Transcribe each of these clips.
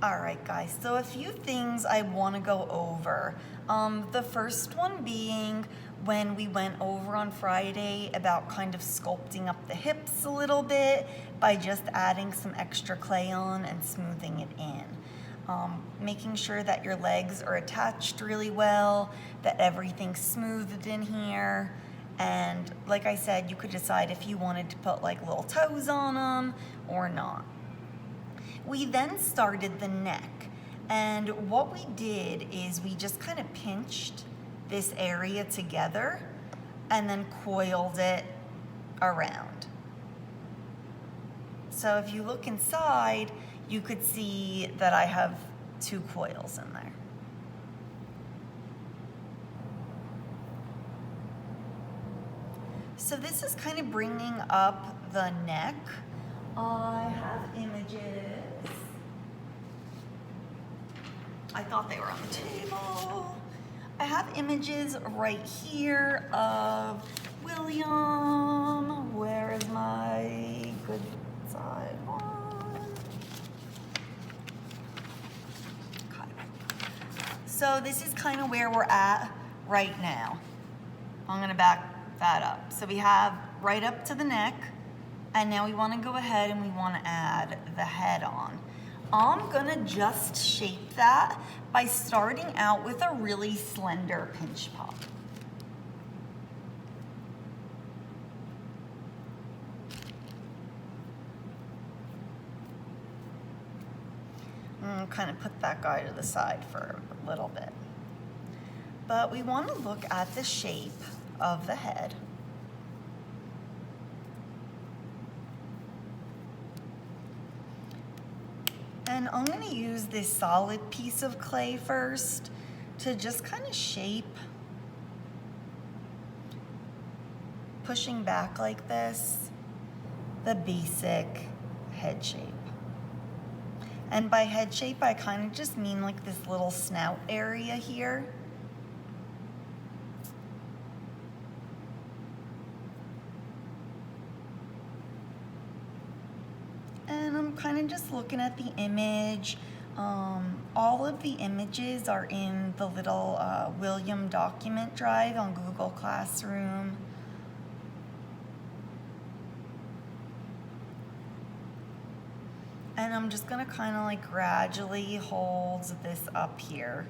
All right, guys, so a few things I want to go over. The first one being when we went over on Friday about kind of sculpting up the hips a little bit by just adding some extra clay on and smoothing it in. Making sure that your legs are attached really well, that everything's smoothed in here. And like I said, you could decide if you wanted to put like little toes on them or not. We then started the neck, and what we did is we just kind of pinched this area together and then coiled it around. So if you look inside, you could see that I have 2 coils in there. So this is kind of bringing up the neck. I have images. I thought they were on the table. I have images right here of William. Where is my good side one? Okay. So this is kind of where we're at right now. I'm gonna back that up. So we have right up to the neck, and now we want to go ahead and we want to add the head on. I'm gonna just shape that by starting out with a really slender pinch pop. And kind of put that guy to the side for a little bit. But we want to look at the shape of the head. And I'm going to use this solid piece of clay first to just kind of shape, pushing back like this, the basic head shape. And by head shape, I kind of just mean like this little snout area here. And I'm kind of just looking at the image. All of the images are in the little William document drive on Google Classroom. And I'm just gonna kind of like gradually hold this up here.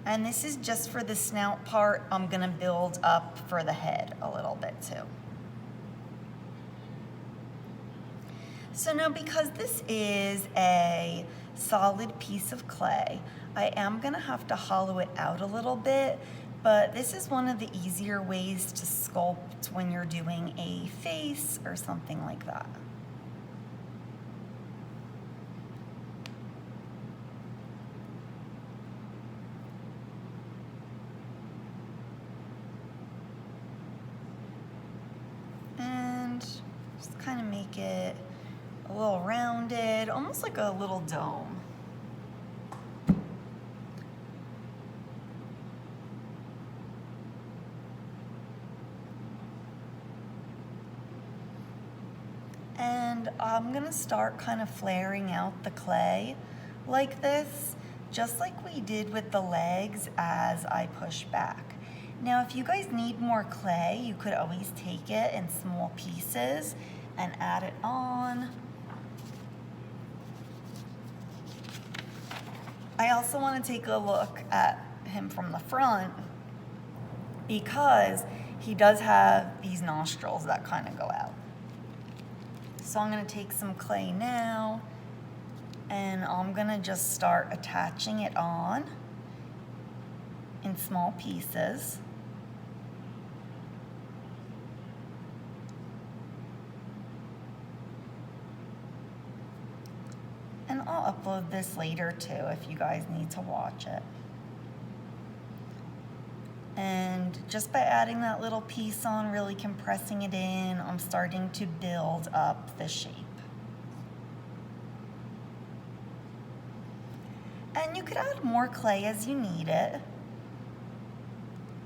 And this is just for the snout part. I'm gonna build up for the head a little bit too. So now, because this is a solid piece of clay, I am gonna have to hollow it out a little bit, but this is one of the easier ways to sculpt when you're doing a face or something like that. Just kind of make it a little rounded, almost like a little dome. And I'm gonna start kind of flaring out the clay like this, just like we did with the legs as I push back. Now, if you guys need more clay, you could always take it in small pieces and add it on. I also want to take a look at him from the front because he does have these nostrils that kind of go out. So I'm going to take some clay now and I'm going to just start attaching it on in small pieces. And I'll upload this later too if you guys need to watch it. And just by adding that little piece on, really compressing it in, I'm starting to build up the shape. And you could add more clay as you need it.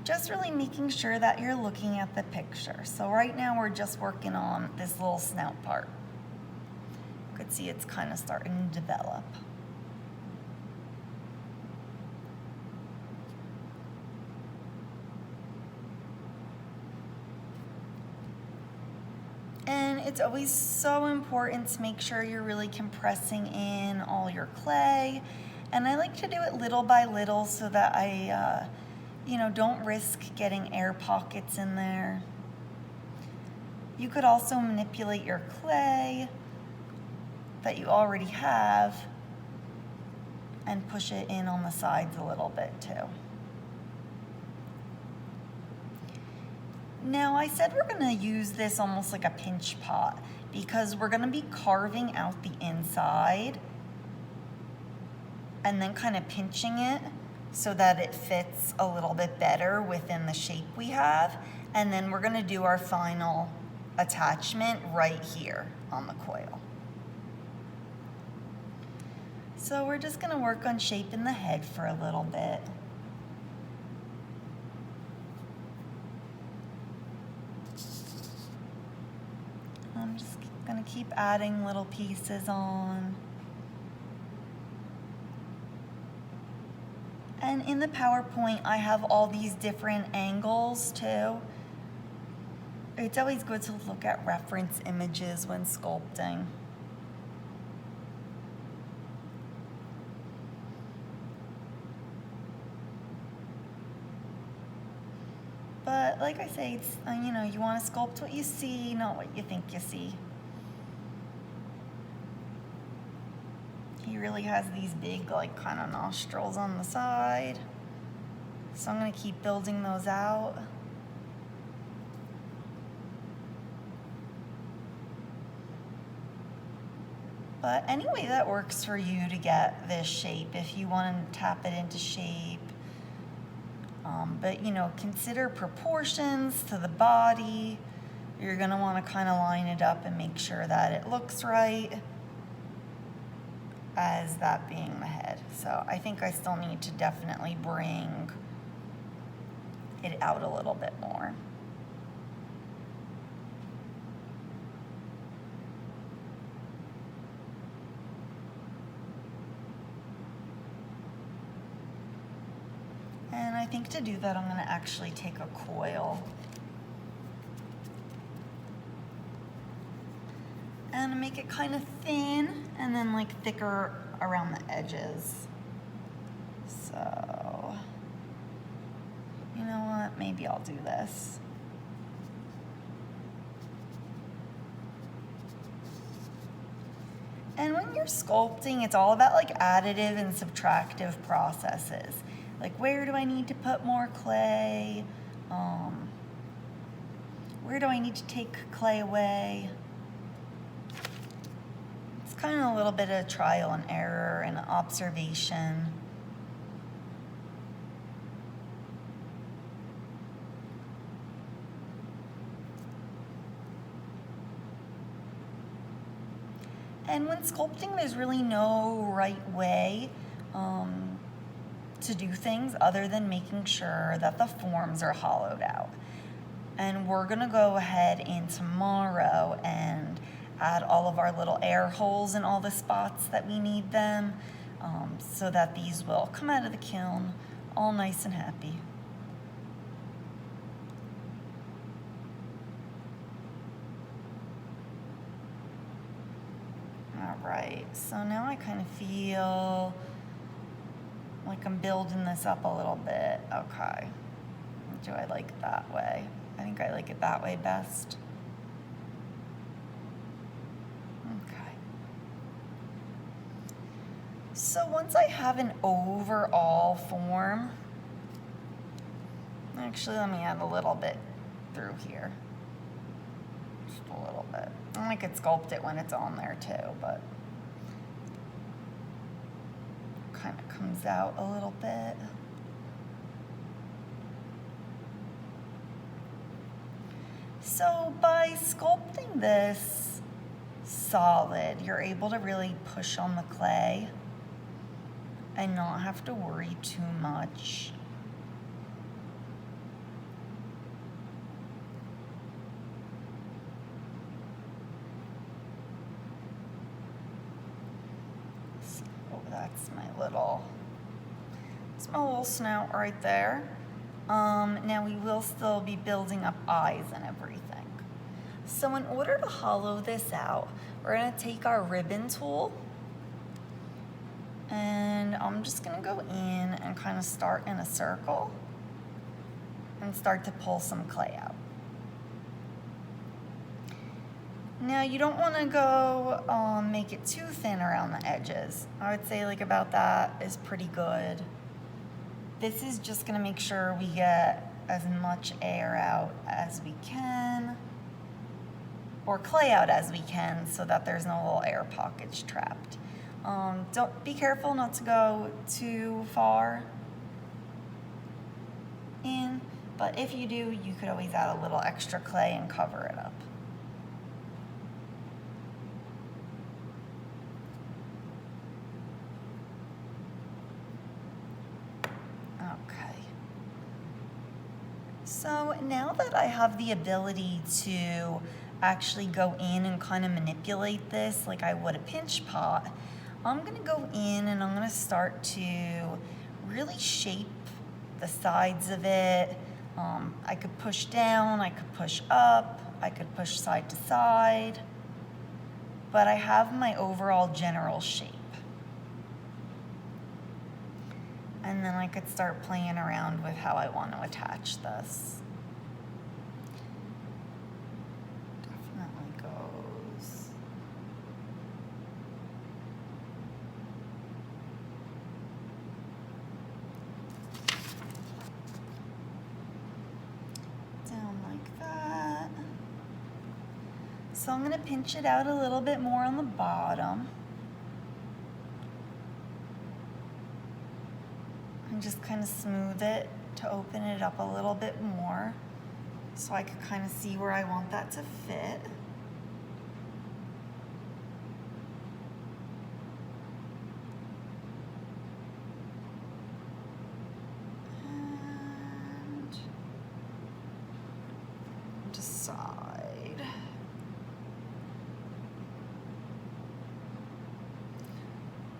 just really making sure that you're looking at the picture. So right now we're just working on this little snout part. You could see it's kind of starting to develop. And it's always so important to make sure you're really compressing in all your clay. And I like to do it little by little so that I, don't risk getting air pockets in there. You could also manipulate your clay that you already have and push it in on the sides a little bit too. Now, I said we're gonna use this almost like a pinch pot because we're gonna be carving out the inside and then kind of pinching it so that it fits a little bit better within the shape we have. And then we're gonna do our final attachment right here on the coil. So we're just gonna work on shaping the head for a little bit. I'm just gonna keep adding little pieces on. And in the PowerPoint, I have all these different angles too. It's always good to look at reference images when sculpting. But like I say, it's, you want to sculpt what you see, not what you think you see. He really has these big, kind of nostrils on the side. So I'm going to keep building those out. But any way that works for you to get this shape, if you want to tap it into shape. But consider proportions to the body. You're gonna wanna kind of line it up and make sure that it looks right as that being the head. So I think I still need to definitely bring it out a little bit more. And I think to do that, I'm gonna actually take a coil and make it kind of thin and then thicker around the edges. So, you know what, maybe I'll do this. And when you're sculpting, it's all about additive and subtractive processes. Where do I need to put more clay? Where do I need to take clay away? It's kind of a little bit of trial and error and observation. And when sculpting, there's really no right way to do things other than making sure that the forms are hollowed out. And we're gonna go ahead in tomorrow and add all of our little air holes in all the spots that we need them, so that these will come out of the kiln all nice and happy. All right, so now I kind of feel like I'm building this up a little bit. Okay. Do I like it that way? I think I like it that way best. Okay. So once I have an overall form, actually let me add a little bit through here. Just a little bit. And I could sculpt it when it's on there too, but kind of comes out a little bit. So by sculpting this solid, you're able to really push on the clay and not have to worry too much That's my little snout right there. Now we will still be building up eyes and everything. So in order to hollow this out, we're gonna take our ribbon tool, and I'm just gonna go in and kind of start in a circle and start to pull some clay out. Now you don't want to go make it too thin around the edges. I would say like about that is pretty good. This is just going to make sure we get as much air out as we can, or clay out as we can, so that there's no little air pockets trapped. Don't be careful not to go too far in, but if you do, you could always add a little extra clay and cover it up. Okay. So now that I have the ability to actually go in and kind of manipulate this like I would a pinch pot, I'm gonna go in and I'm gonna start to really shape the sides of it. I could push down, I could push up, I could push side to side, but I have my overall general shape. And then I could start playing around with how I want to attach this. Definitely goes. Down like that. So I'm going to pinch it out a little bit more on the bottom. And just kind of smooth it to open it up a little bit more so I could kind of see where I want that to fit. And decide.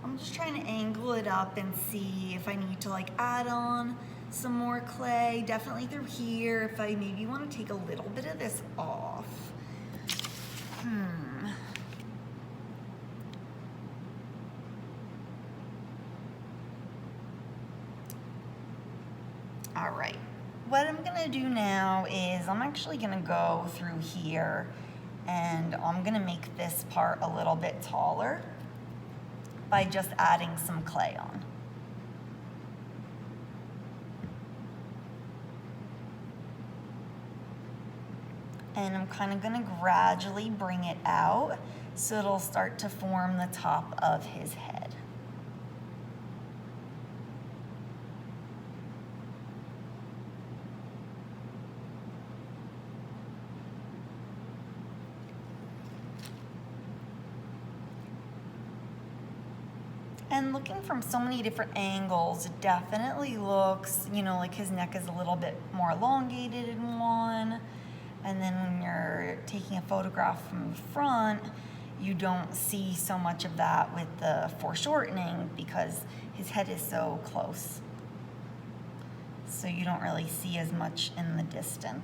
I'm just trying to angle it up and see if I need to like add on some more clay, definitely through here, if I maybe want to take a little bit of this off. All right, what I'm gonna do now is I'm actually gonna go through here and I'm gonna make this part a little bit taller by just adding some clay on. And I'm kind of going to gradually bring it out so it'll start to form the top of his head. And looking from so many different angles, it definitely looks, you know, like his neck is a little bit more elongated in one. And then when you're taking a photograph from the front, you don't see so much of that with the foreshortening because his head is so close. So you don't really see as much in the distance.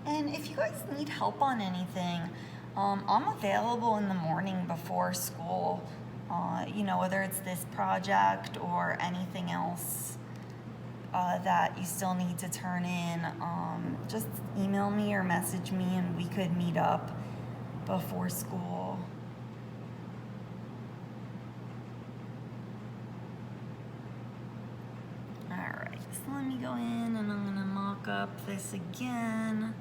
And if you guys need help on anything, I'm available in the morning before school. You know, whether it's this project or anything else that you still need to turn in, just email me or message me and we could meet up before school. All right, so let me go in and I'm gonna mock up this again.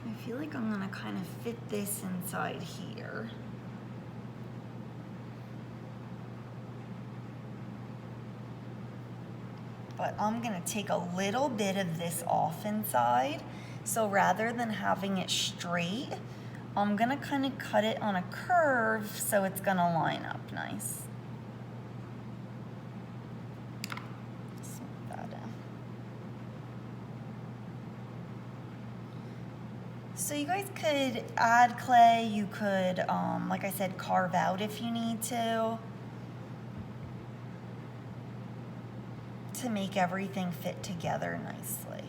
I feel like I'm gonna kind of fit this inside here. But I'm gonna take a little bit of this off inside. So rather than having it straight, I'm gonna kind of cut it on a curve so it's gonna line up nice. Smooth that in. So you guys could add clay, you could, like I said, carve out if you need to make everything fit together nicely.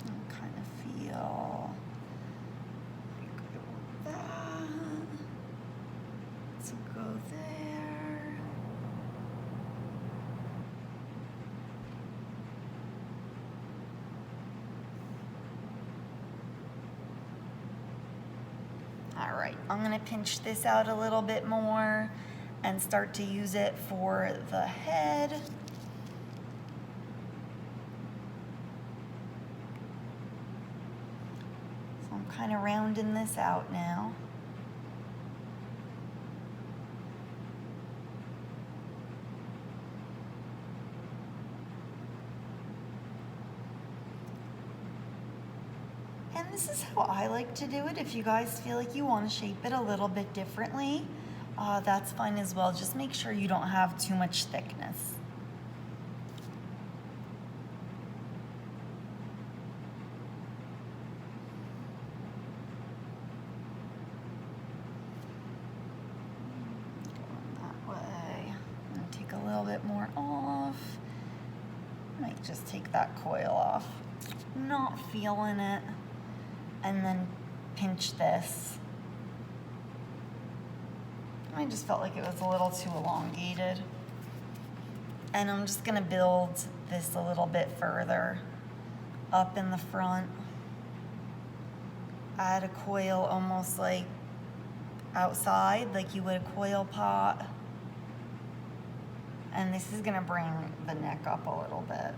I kind of feel like I want that to go there. All right, I'm gonna pinch this out a little bit more and start to use it for the head. So I'm kind of rounding this out now. And this is how I like to do it. If you guys feel like you want to shape it a little bit differently, that's fine as well. Just make sure you don't have too much thickness. Going that way. I'm going to take a little bit more off. Might just take that coil off. Not feeling it. And then pinch this. I just felt like it was a little too elongated. And I'm just gonna build this a little bit further up in the front. Add a coil almost like outside, like you would a coil pot. And this is gonna bring the neck up a little bit.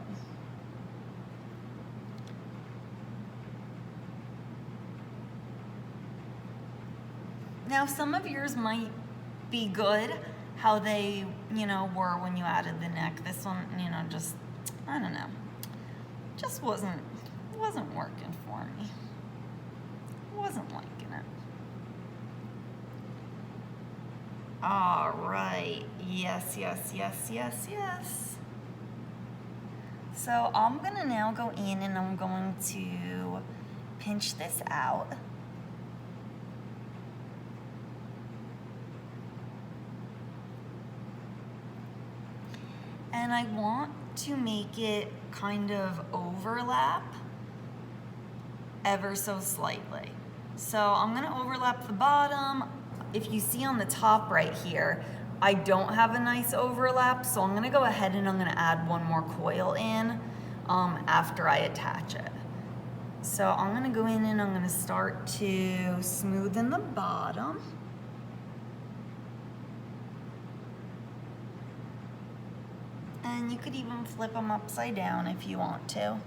Now, some of yours might be good, how they, were when you added the neck. This one, just, I don't know, just wasn't working for me. Wasn't liking it. All right, yes. So I'm gonna now go in and I'm going to pinch this out. And I want to make it kind of overlap ever so slightly. So I'm gonna overlap the bottom. If you see on the top right here, I don't have a nice overlap, so I'm gonna go ahead and I'm gonna add one more coil in after I attach it. So I'm gonna go in and I'm gonna start to smoothen the bottom. And you could even flip them upside down if you want to.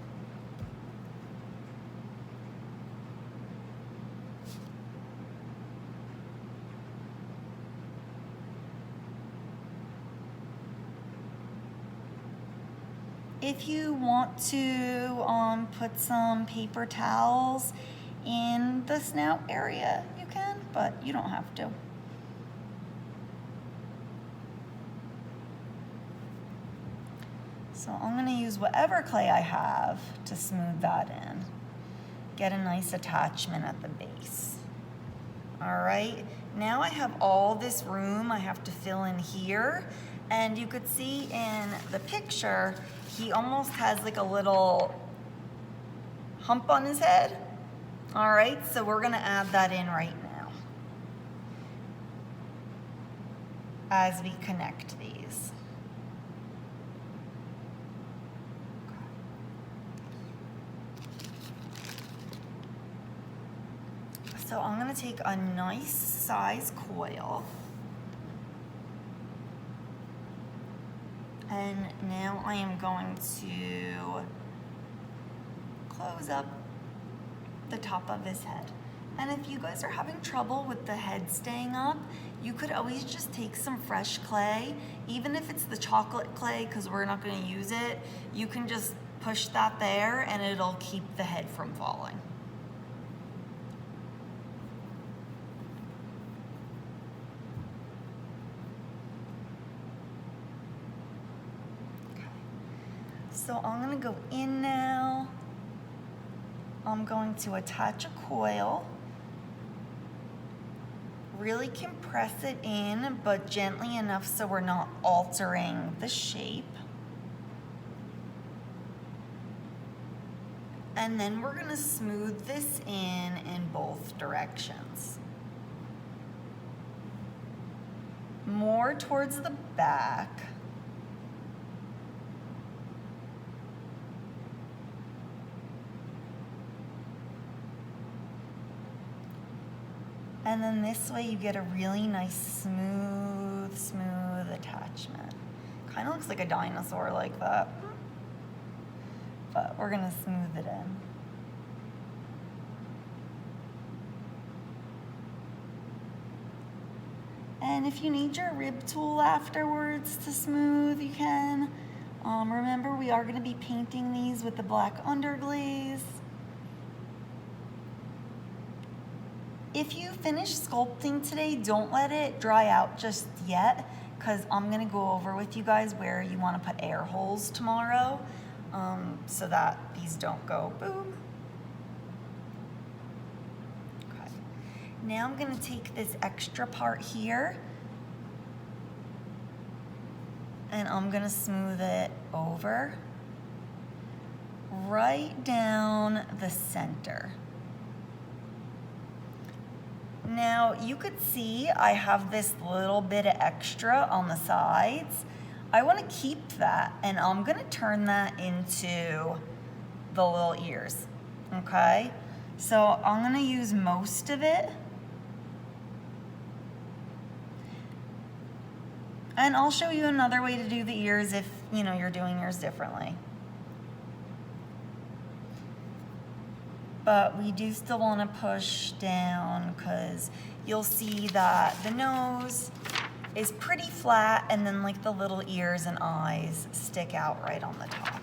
If you want to put some paper towels in the snout area, you can, but you don't have to. So I'm gonna use whatever clay I have to smooth that in. Get a nice attachment at the base. All right, now I have all this room I have to fill in here. And you could see in the picture, he almost has like a little hump on his head. All right, so we're gonna add that in right now as we connect these. So I'm gonna take a nice size coil. And now I am going to close up the top of his head. And if you guys are having trouble with the head staying up, you could always just take some fresh clay, even if it's the chocolate clay, because we're not gonna use it. You can just push that there and it'll keep the head from falling. Okay. So I'm gonna go in now. I'm going to attach a coil. Really compress it in, but gently enough so we're not altering the shape. And then we're gonna smooth this in both directions. More towards the back. And then this way you get a really nice smooth attachment. Kind of looks like a dinosaur like that. But we're gonna smooth it in. And if you need your rib tool afterwards to smooth, you can. Remember, we are gonna be painting these with the black underglaze. If you finish sculpting today, don't let it dry out just yet, because I'm gonna go over with you guys where you wanna put air holes tomorrow, so that these don't go boom. Okay. Now I'm gonna take this extra part here, and I'm gonna smooth it over, right down the center. Now you could see I have this little bit of extra on the sides. I want to keep that, and I'm going to turn that into the little ears, okay? So I'm going to use most of it. And I'll show you another way to do the ears if, you know, you're doing yours differently. But we do still want to push down because you'll see that the nose is pretty flat and then like the little ears and eyes stick out right on the top.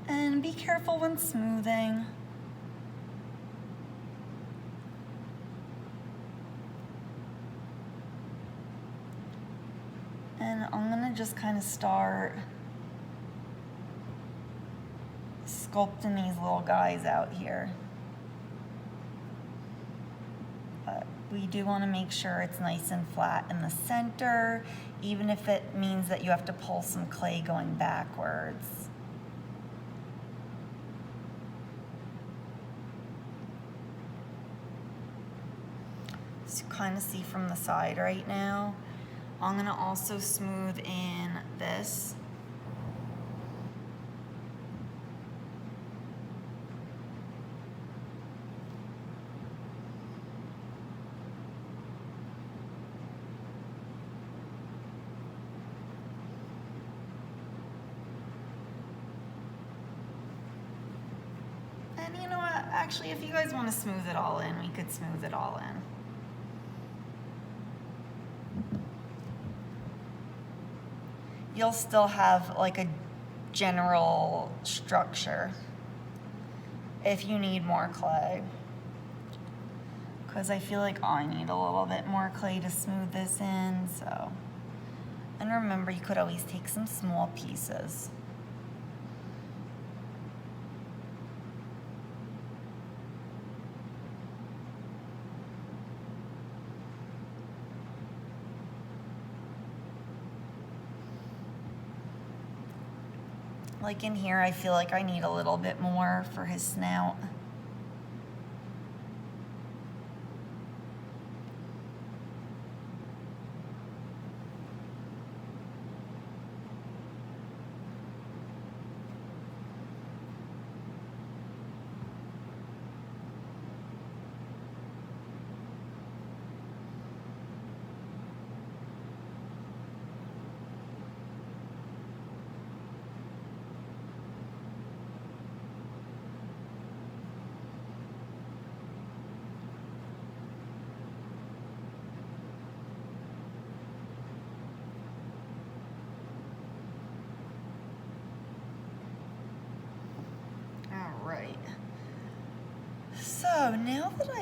And be careful when smoothing. And I'm gonna just kind of start sculpting these little guys out here. But we do want to make sure it's nice and flat in the center, even if it means that you have to pull some clay going backwards. So you kind of see from the side right now. I'm going to also smooth in this. And you know what, actually, if you guys want to smooth it all in, we could smooth it all in. You'll still have like a general structure if you need more clay. Because I feel like I need a little bit more clay to smooth this in, so. And remember, you could always take some small pieces. Like in here, I feel like I need a little bit more for his snout.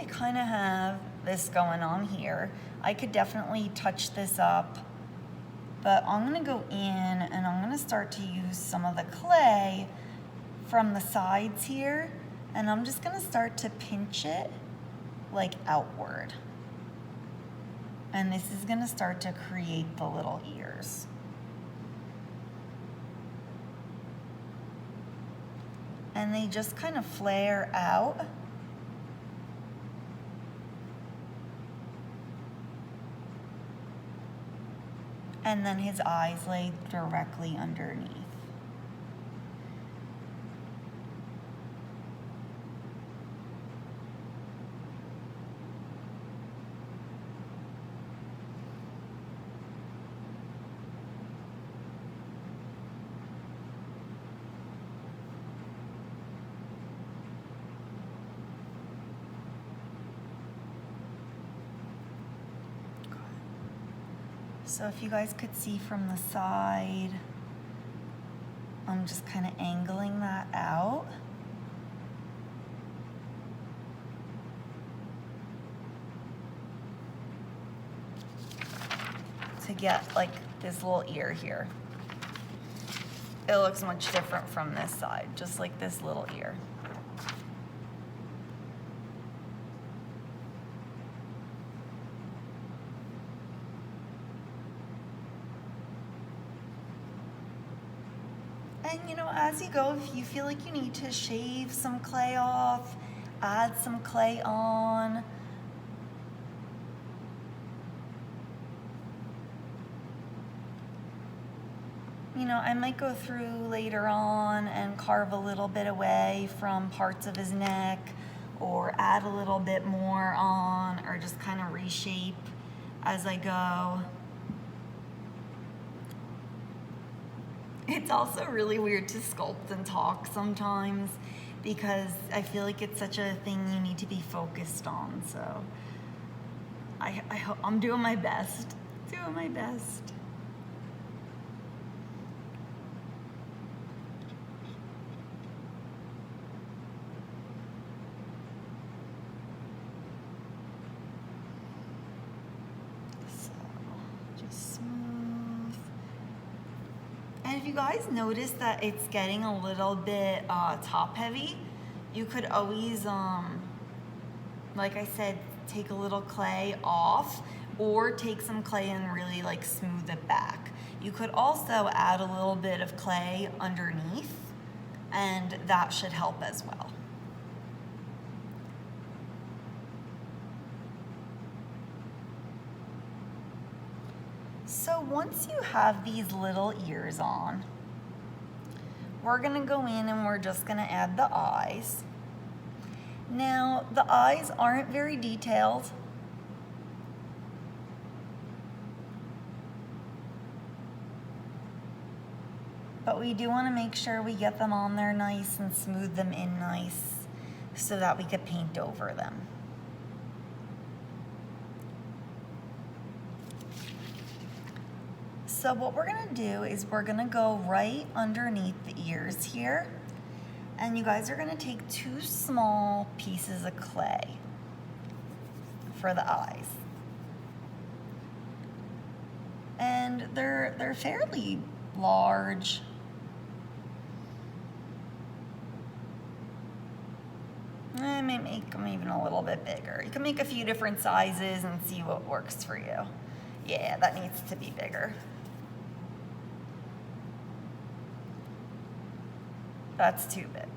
kind of have this going on here. I could definitely touch this up, but I'm gonna go in and I'm gonna start to use some of the clay from the sides here, and I'm just gonna start to pinch it like outward. And this is gonna start to create the little ears. And they just kind of flare out. And then his eyes lay directly underneath. So if you guys could see from the side, I'm just kind of angling that out. To get like this little ear here. It looks much different from this side, just like this little ear. And you know, as you go, if you feel like you need to shave some clay off, add some clay on. You know, I might go through later on and carve a little bit away from parts of his neck, or add a little bit more on, or just kind of reshape as I go. It's also really weird to sculpt and talk sometimes because I feel like it's such a thing you need to be focused on. So I hope I'm doing my best. Doing my best. So just smooth. And if you guys notice that it's getting a little bit top heavy, you could always, like I said, take a little clay off, or take some clay and really like smooth it back. You could also add a little bit of clay underneath, and that should help as well. So once you have these little ears on, we're gonna go in and we're just gonna add the eyes. Now, the eyes aren't very detailed. But we do wanna make sure we get them on there nice and smooth them in nice so that we could paint over them. So what we're gonna do is we're gonna go right underneath the ears here, and you guys are gonna take 2 small pieces of clay for the eyes. And they're fairly large. I may make them even a little bit bigger. You can make a few different sizes and see what works for you. Yeah, that needs to be bigger. That's too big.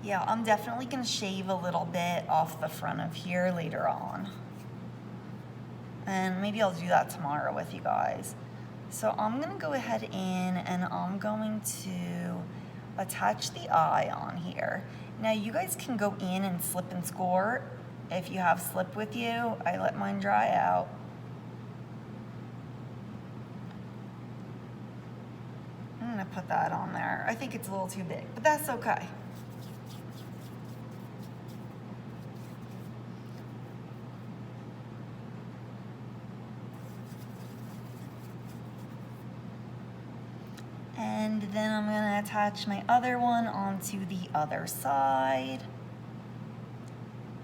Yeah, I'm definitely gonna shave a little bit off the front of here later on. And maybe I'll do that tomorrow with you guys. So I'm gonna go ahead in and I'm going to attach the eye on here. Now you guys can go in and slip and score if you have slip with you. I let mine dry out. I'm gonna put that on there. I think it's a little too big, but that's okay. And then I'm gonna attach my other one onto the other side.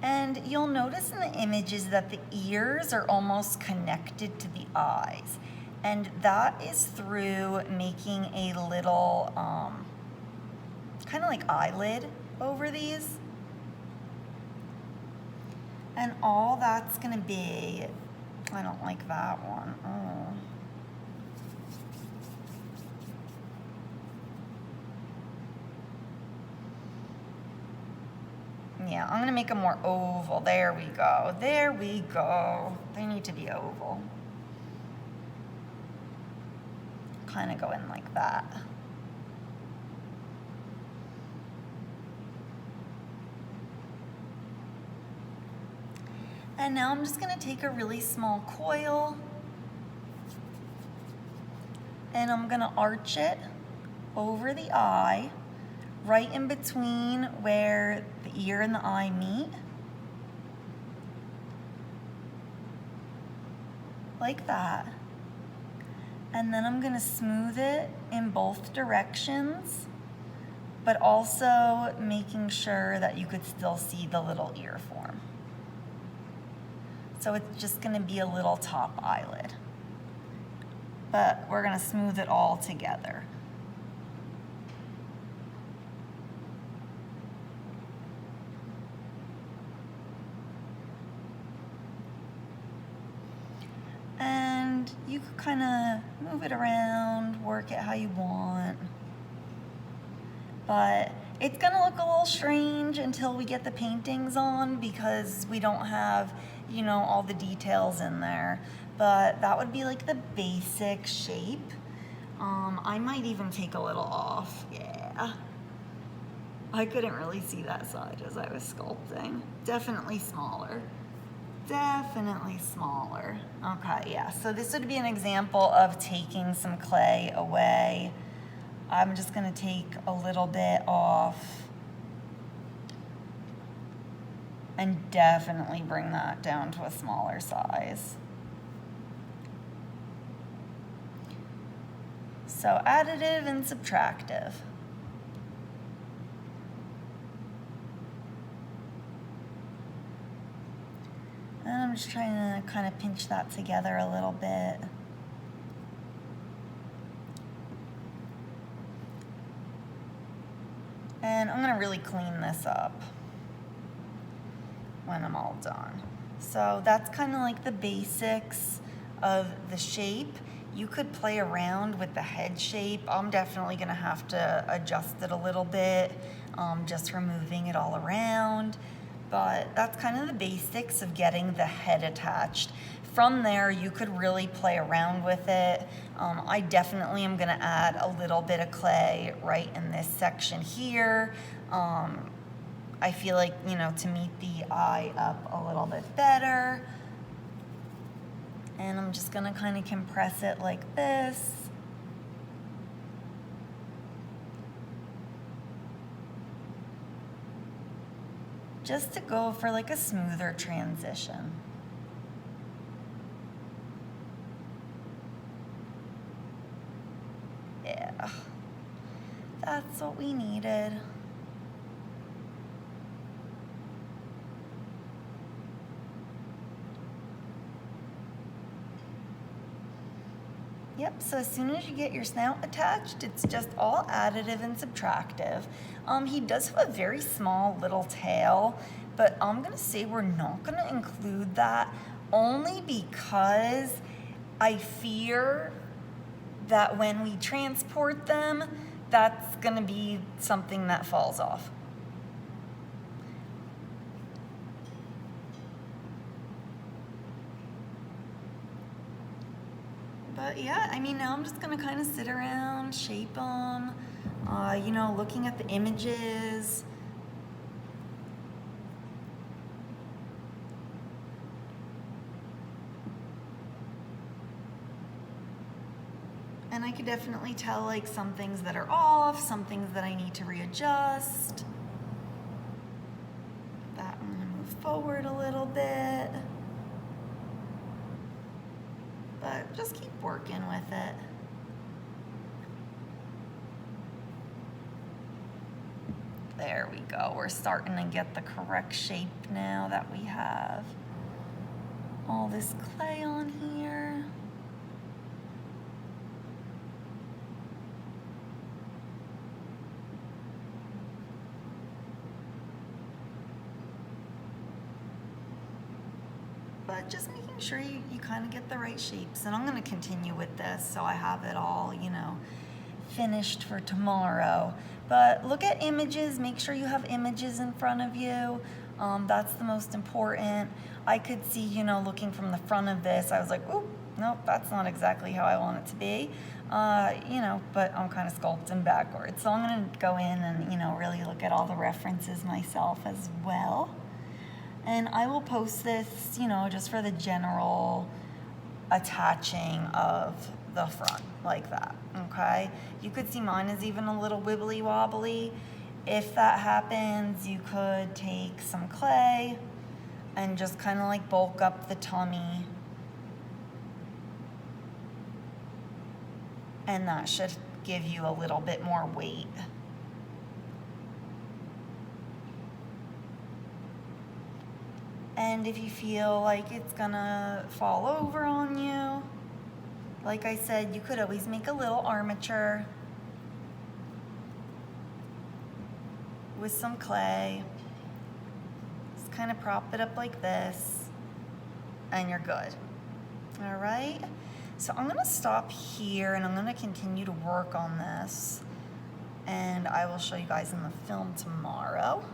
And you'll notice in the images that the ears are almost connected to the eyes. And that is through making a little, kind of like eyelid over these. And all that's gonna be, I don't like that one. Oh. Yeah, I'm gonna make them more oval. There we go. There we go. They need to be oval. Kind of go in like that. And now I'm just gonna take a really small coil and I'm gonna arch it over the eye, right in between where the ear and the eye meet. Like that. And then I'm gonna smooth it in both directions, but also making sure that you could still see the little ear form. So it's just gonna be a little top eyelid, but we're gonna smooth it all together. And you could kind of move it around, work it how you want. But it's gonna look a little strange until we get the paintings on because we don't have, you know, all the details in there. But that would be like the basic shape. I might even take a little off, yeah. I couldn't really see that side as I was sculpting. Definitely smaller. Definitely smaller. Okay, yeah, so this would be an example of taking some clay away. I'm just gonna take a little bit off and definitely bring that down to a smaller size. So additive and subtractive. And I'm just trying to kind of pinch that together a little bit. And I'm gonna really clean this up when I'm all done. So that's kind of like the basics of the shape. You could play around with the head shape. I'm definitely gonna have to adjust it a little bit, just removing it all around. But that's kind of the basics of getting the head attached. From there, you could really play around with it. I definitely am gonna add a little bit of clay right in this section here. I feel like, you know, to meet the eye up a little bit better. And I'm just gonna kind of compress it like this. Just to go for like a smoother transition. Yeah, that's what we needed. Yep, so as soon as you get your snout attached, it's just all additive and subtractive. He does have a very small little tail, but I'm gonna say we're not gonna include that only because I fear that when we transport them, that's gonna be something that falls off. But yeah, I mean, now I'm just gonna kind of sit around, shape them, you know, looking at the images. And I could definitely tell like some things that are off, some things that I need to readjust. That I'm gonna move forward a little bit. But just keep working with it. There we go. We're starting to get the correct shape now that we have all this clay on here. But just making sure you kind of get the right shapes. And I'm going to continue with this so I have it all, you know, finished for tomorrow. But look at images. Make sure you have images in front of you. That's the most important. I could see, you know, looking from the front of this, I was like, oh, nope, that's not exactly how I want it to be. You know, but I'm kind of sculpting backwards. So I'm going to go in and, you know, really look at all the references myself as well. And I will post this, you know, just for the general attaching of the front, like that, okay? You could see mine is even a little wibbly wobbly. If that happens, you could take some clay and just kind of like bulk up the tummy. And that should give you a little bit more weight. And if you feel like it's gonna fall over on you, like I said, you could always make a little armature with some clay. Just kind of prop it up like this, and you're good. All right? So I'm gonna stop here and I'm gonna continue to work on this, and I will show you guys in the film tomorrow.